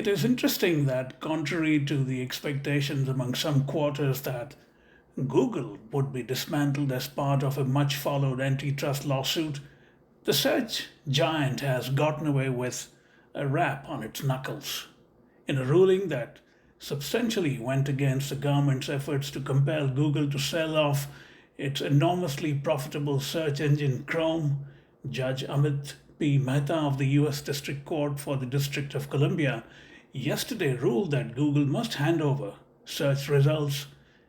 It is interesting that, contrary to the expectations among some quarters that Google would be dismantled as part of a much followed antitrust lawsuit, the search giant has gotten away with a rap on its knuckles. In a ruling that substantially went against the government's efforts to compel Google to sell off its enormously profitable search engine Chrome, Judge Amit P. Mehta of the U.S. District Court for the District of Columbia yesterday ruled that Google must hand over search results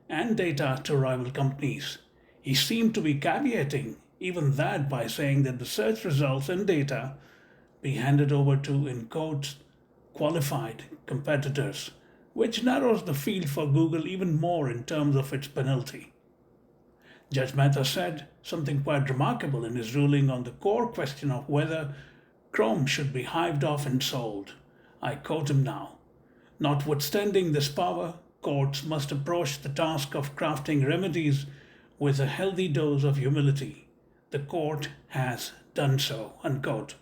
and data to rival companies. He seemed to be caveating even that by saying that the search results and data be handed over to, in quotes, qualified competitors, which narrows the field for Google even more in terms of its penalty. Judge Mehta said something quite remarkable in his ruling on the core question of whether Chrome should be hived off and sold. I quote him now. Notwithstanding this power, courts must approach the task of crafting remedies with a healthy dose of humility. The court has done so, unquote.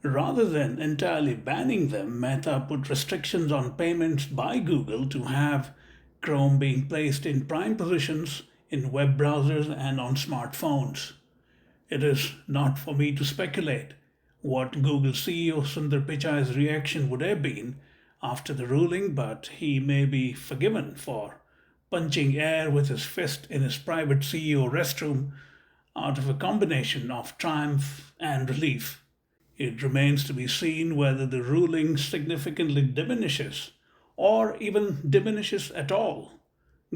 Rather than entirely banning them, Mehta put restrictions on payments by Google to have Chrome being placed in prime positions in web browsers and on smartphones. It is not for me to speculate what Google CEO Sundar Pichai's reaction would have been after the ruling, but he may be forgiven for punching air with his fist in his private CEO restroom out of a combination of triumph and relief. It remains to be seen whether the ruling significantly diminishes or even diminishes at all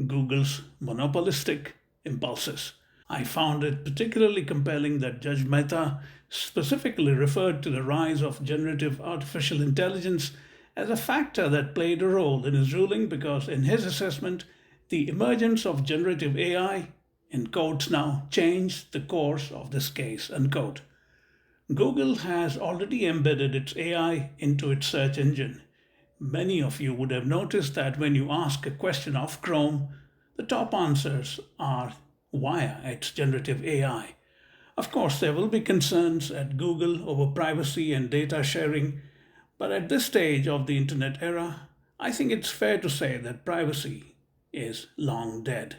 Google's monopolistic impulses. I found it particularly compelling that Judge Mehta specifically referred to the rise of generative artificial intelligence as a factor that played a role in his ruling because, in his assessment, the emergence of generative AI, in quotes now, changed the course of this case, unquote. Google has already embedded its AI into its search engine. Many of you would have noticed that when you ask a question of Chrome, the top answers are via its generative AI. Of course, there will be concerns at Google over privacy and data sharing, but at this stage of the internet era, I think it's fair to say that privacy is long dead.